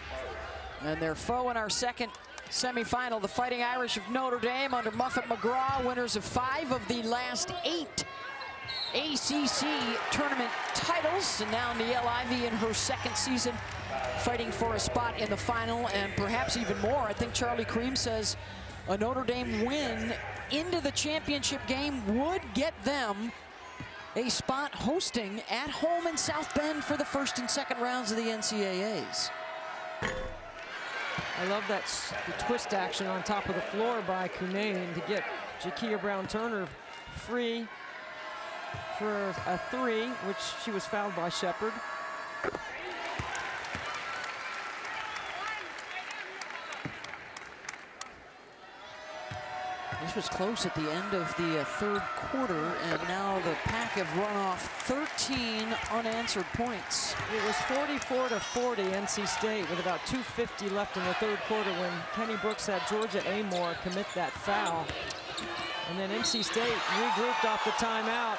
And their foe in our second semifinal, the Fighting Irish of Notre Dame under Muffet McGraw, winners of 5 of the last 8 ACC tournament titles. And now Niele Ivey in her second season, fighting for a spot in the final, and perhaps even more. I think Charlie Cream says a Notre Dame win into the championship game would get them a spot hosting at home in South Bend for the first and second rounds of the NCAAs. I love that the twist action on top of the floor by Cunane to get Jakia Brown-Turner free for a 3, which she was fouled by Shepard. This was close at the end of the third quarter, and now the Pack have run off 13 unanswered points. It was 44-40 NC State with about 2:50 left in the third quarter when Kenny Brooks had Georgia Amor commit that foul. And then NC State regrouped off the timeout.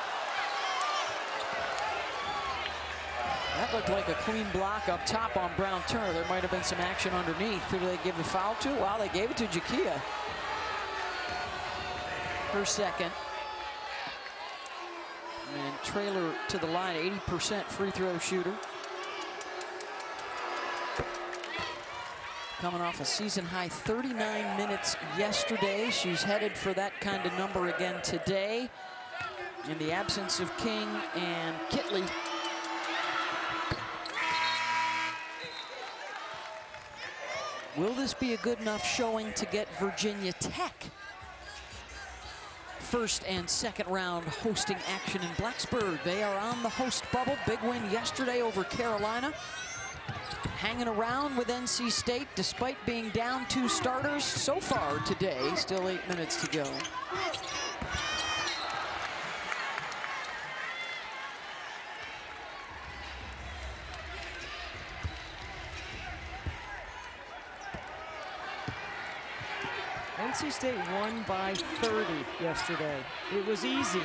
That looked like a clean block up top on Brown-Turner. There might have been some action underneath. Who did they give the foul to? Wow, they gave it to Jakia. Her second. And Traylor to the line, 80% free throw shooter. Coming off a season high 39 minutes yesterday. She's headed for that kind of number again today. In the absence of King and Kitley. Will this be a good enough showing to get Virginia Tech first and second round hosting action in Blacksburg? They are on the host bubble. Big win yesterday over Carolina. Hanging around with NC State despite being down 2 starters so far today. Still 8 minutes to go. NC State won by 30 yesterday. It was easy.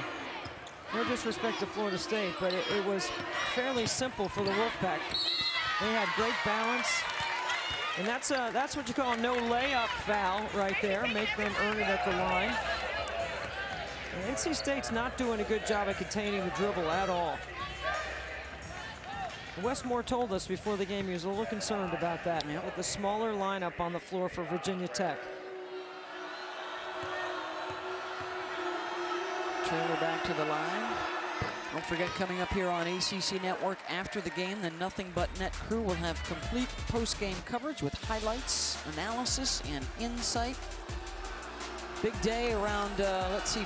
No disrespect to Florida State, but it was fairly simple for the Wolfpack. They had great balance, and that's what you call a no layup foul right there. Make them earn it at the line. And NC State's not doing a good job of containing the dribble at all. Westmore told us before the game he was a little concerned about that. Yep. With the smaller lineup on the floor for Virginia Tech. Traylor back to the line. Don't forget, coming up here on ACC Network after the game, the Nothing But Net crew will have complete post-game coverage with highlights, analysis, and insight. Big day around, let's see,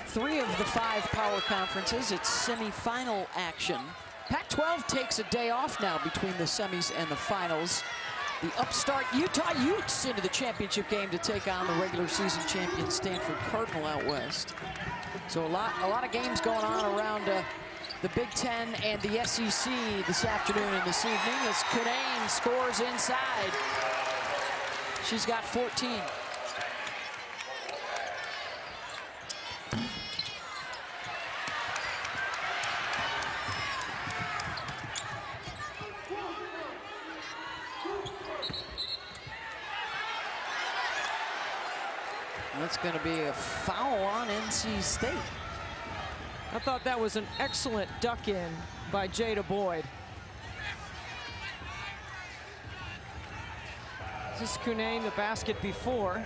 3 of the 5 power conferences. It's semifinal action. Pac-12 takes a day off now between the semis and the finals. The upstart Utah Utes into the championship game to take on the regular season champion Stanford Cardinal out west. So a lot of games going on around the Big Ten and the SEC this afternoon and this evening as Cunane scores inside. She's got 14. That's going to be a foul on NC State. I thought that was an excellent duck in by Jada Boyd. This is Cunane, the basket before.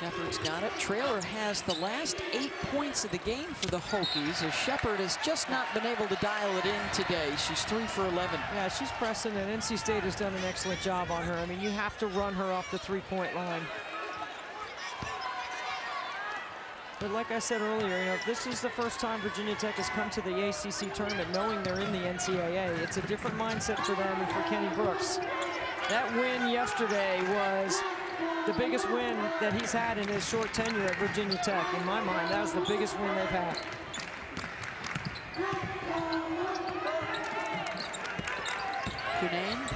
Shepard's got it. Traylor has the last 8 points of the game for the Hokies, as Shepard has just not been able to dial it in today. She's 3 for 11. Yeah, she's pressing, and NC State has done an excellent job on her. I mean, you have to run her off the 3-point line. But like I said earlier, you know, this is the first time Virginia Tech has come to the ACC tournament knowing they're in the NCAA. It's a different mindset for them and for Kenny Brooks. That win yesterday was the biggest win that he's had in his short tenure at Virginia Tech. In my mind, that was the biggest win they've had. Cunane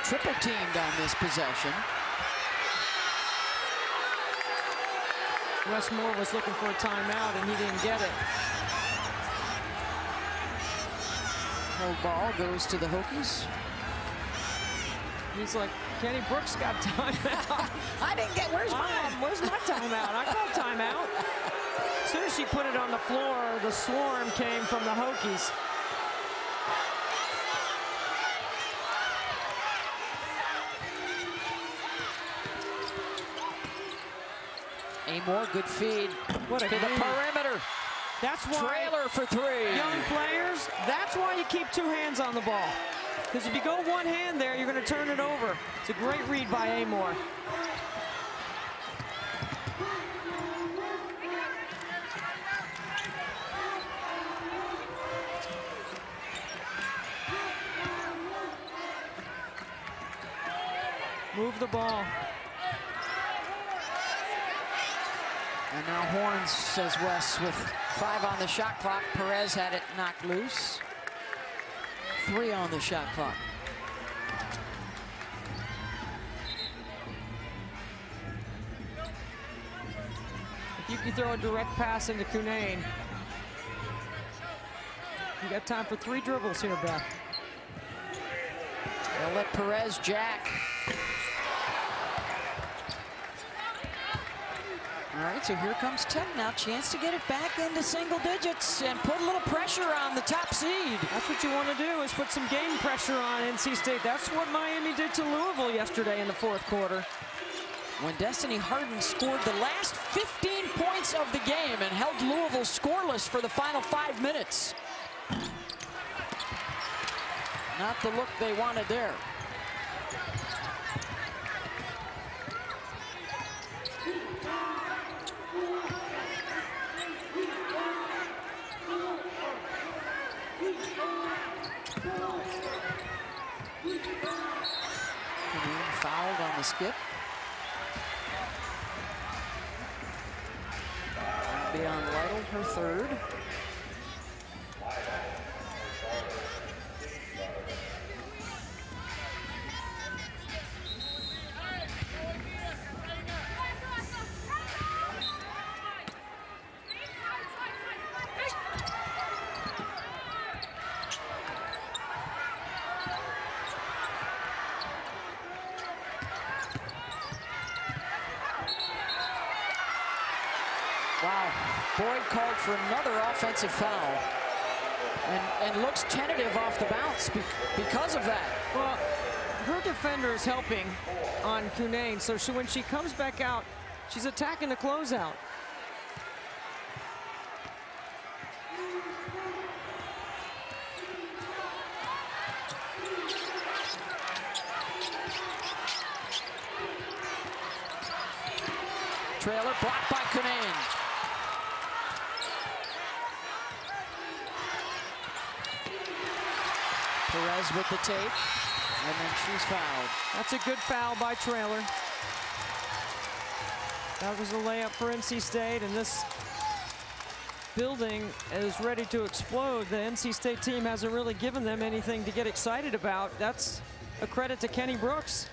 triple teamed on this possession. Westmore was looking for a timeout and he didn't get it. No ball goes to the Hokies. He's like, Kenny Brooks got timeout. I didn't get, where's mine? Where's my timeout? I called timeout. As soon as she put it on the floor, the swarm came from the Hokies. Amore, good feed. What a to the perimeter. That's why Traylor for 3. Young players, that's why you keep 2 hands on the ball. Because if you go one hand there, you're going to turn it over. It's a great read by Amore. Move the ball. And now Horns, says Wes, with 5 on the shot clock. Perez had it knocked loose. 3 on the shot clock. If you can throw a direct pass into Cunane, you got time for 3 dribbles here, Beth. They'll let Perez jack. All right, so here comes Tech now. Chance to get it back into single digits and put a little pressure on the top seed. That's what you want to do, is put some game pressure on NC State. That's what Miami did to Louisville yesterday in the 4th quarter. When Destiny Harden scored the last 15 points of the game and held Louisville scoreless for the final 5 minutes. Not the look they wanted there. Fouled on the skip. That'll be on Lytle, her 3rd. Boyd called for another offensive foul. And looks tentative off the bounce because of that. Well, her defender is helping on Cunane, so when she comes back out, she's attacking the closeout. Traylor blocked by Cunane. Perez with the tape, and then she's fouled. That's a good foul by Traylor. That was a layup for NC State, and this building is ready to explode. The NC State team hasn't really given them anything to get excited about. That's a credit to Kenny Brooks.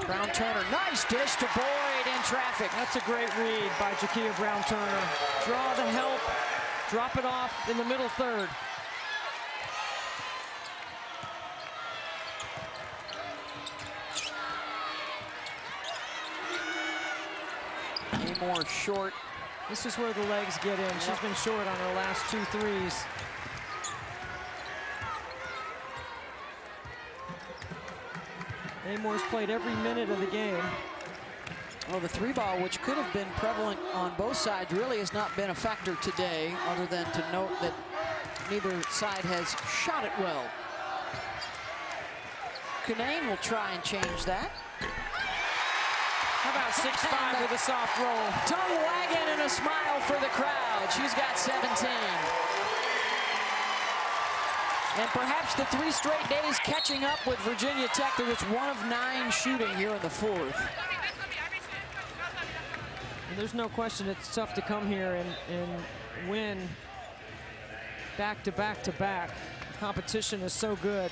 Brown-Turner, nice dish to Boyd in traffic. That's a great read by Jakia Brown-Turner. Draw the help, drop it off in the middle third. Amore short. This is where the legs get in. She's been short on her last 2 threes. Amore's played every minute of the game. Well, the 3-ball, which could have been prevalent on both sides, really has not been a factor today, other than to note that neither side has shot it well. Cunane will try and change that. How about 6'5" with a soft roll? Tongue wagging and a smile for the crowd. She's got 17. And perhaps the 3 straight days catching up with Virginia Tech. There was 1 of 9 shooting here in the 4th. And there's no question it's tough to come here and win back to back to back. The competition is so good.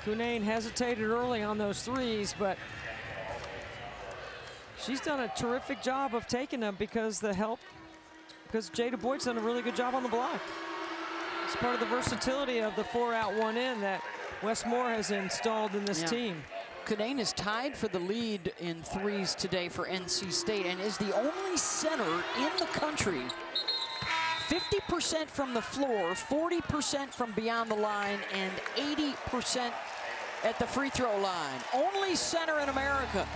Cunane hesitated early on those 3s, but she's done a terrific job of taking them because Jada Boyd's done a really good job on the block. It's part of the versatility of the 4-out, 1-in that Wes Moore has installed in this team. Cunane is tied for the lead in 3s today for NC State and is the only center in the country. 50% from the floor, 40% from beyond the line, and 80% at the free throw line. Only center in America.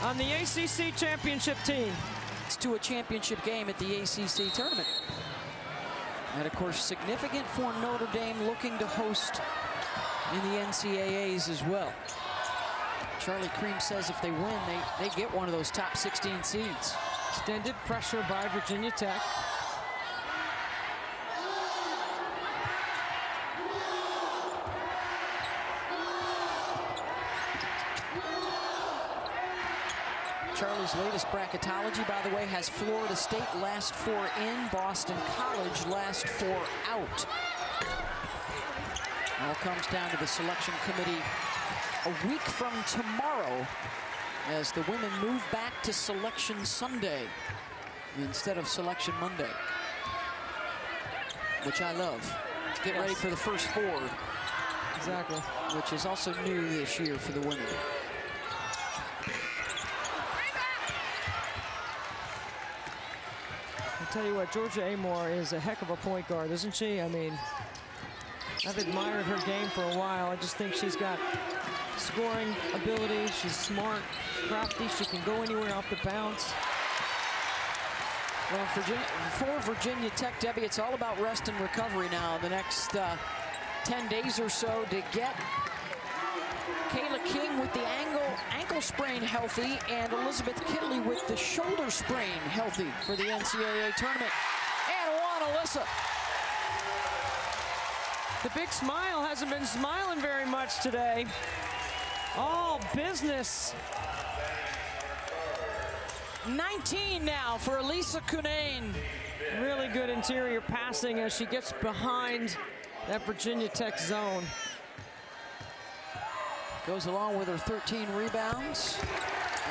On the ACC championship team. It's to a championship game at the ACC tournament. And of course, significant for Notre Dame, looking to host in the NCAAs as well. Charlie Cream says if they win, they get one of those top 16 seeds. Extended pressure by Virginia Tech. Charlie's latest bracketology, by the way, has Florida State last 4 in, Boston College last 4 out. All comes down to the selection committee a week from tomorrow as the women move back to Selection Sunday instead of Selection Monday, which I love. Get ready for the first 4. Exactly. Which is also new this year for the women. I'll tell you what, Georgia Amore is a heck of a point guard, isn't she? I mean, I've admired her game for a while. I just think she's got scoring ability. She's smart, crafty. She can go anywhere off the bounce. Well, for Virginia Tech, Debbie, it's all about rest and recovery now. The next 10 days or so to get Kayla King with the ankle sprain healthy, and Elizabeth Kittley with the shoulder sprain healthy for the NCAA tournament. And Elissa. The big smile hasn't been smiling very much today. All business. 19 now for Elissa Cunane. Really good interior passing as she gets behind that Virginia Tech zone. Goes along with her 13 rebounds.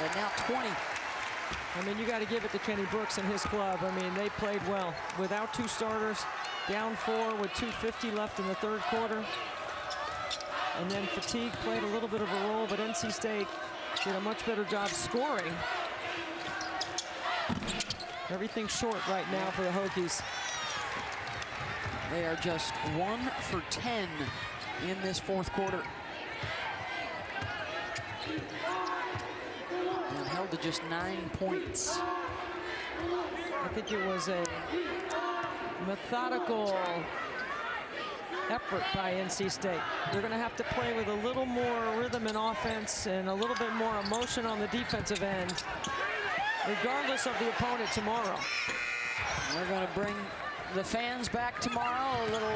And now 20. I mean, you got to give it to Kenny Brooks and his club. I mean, they played well. Without 2 starters, down 4 with 2:50 left in the 3rd quarter. And then fatigue played a little bit of a role, but NC State did a much better job scoring. Everything short right now for the Hokies. They are just 1 for 10 in this 4th quarter. And held to just 9 points. I think it was a methodical effort by NC State. They're going to have to play with a little more rhythm and offense and a little bit more emotion on the defensive end, regardless of the opponent tomorrow. We're going to bring the fans back tomorrow. A little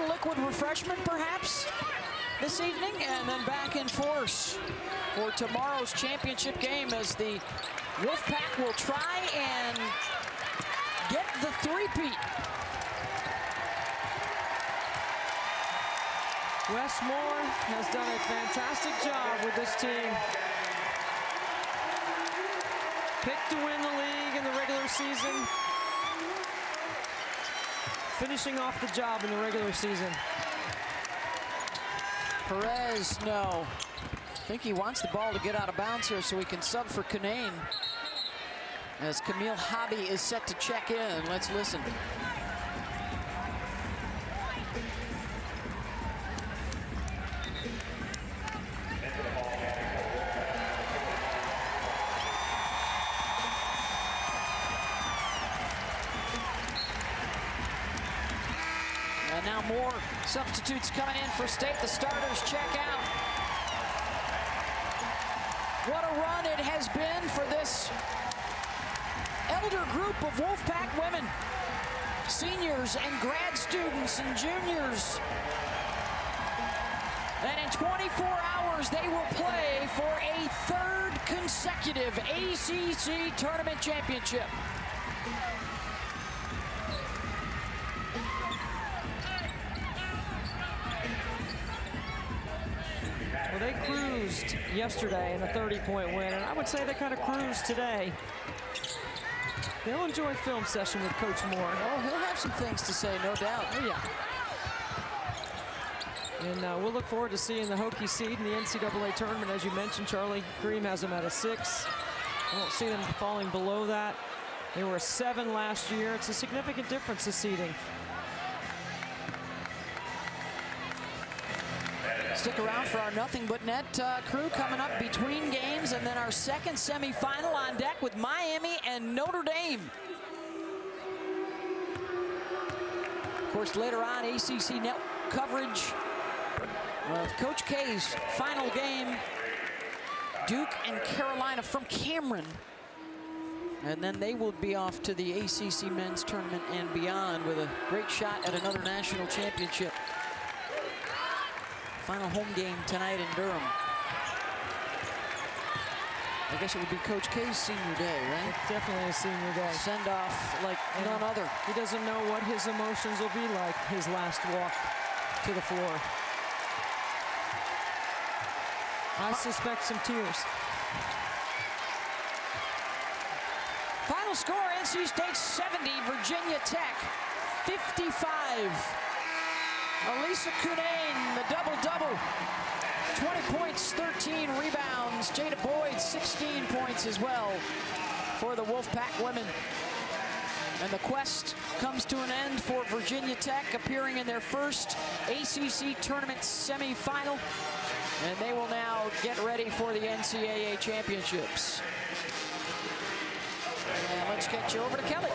liquid refreshment, perhaps, this evening, and then back in force for tomorrow's championship game as the Wolfpack will try and get the three-peat. Wes Moore has done a fantastic job with this team. Picked to win the league in the regular season. Finishing off the job in the regular season. Perez, no. I think he wants the ball to get out of bounds here so he can sub for Cunane. As Camille Hobby is set to check in. Let's listen. And now more substitutes coming in for State. The starters check out. What a run it has been for this elder group of Wolfpack women. Seniors and grad students and juniors. And in 24 hours, they will play for a 3rd consecutive ACC tournament championship. Well, they cruised yesterday in a 30-point win, and I would say they kind of cruised today. They'll enjoy film session with Coach Moore. Oh, he'll have some things to say, no doubt. Oh, yeah. And we'll look forward to seeing the Hokie seed in the NCAA tournament. As you mentioned, Charlie, Cream has them at a 6. I won't see them falling below that. They were a 7 last year. It's a significant difference, the seeding. Stick around for our Nothing But Net crew coming up between games, and then our 2nd semifinal on deck with Miami and Notre Dame. Of course, later on, ACC net coverage of Coach K's final game, Duke and Carolina from Cameron. And then they will be off to the ACC men's tournament and beyond with a great shot at another national championship. Final home game tonight in Durham. I guess it would be Coach K's senior day, right? It's definitely a senior day. Send off like none other. He doesn't know what his emotions will be like his last walk to the floor. I suspect some tears. Final score, NC State 70, Virginia Tech 55. Elissa Cunane, the double-double. 20 points, 13 rebounds. Jada Boyd, 16 points as well for the Wolfpack women. And the quest comes to an end for Virginia Tech, appearing in their first ACC tournament semifinal. And they will now get ready for the NCAA championships. And let's get you over to Kelly.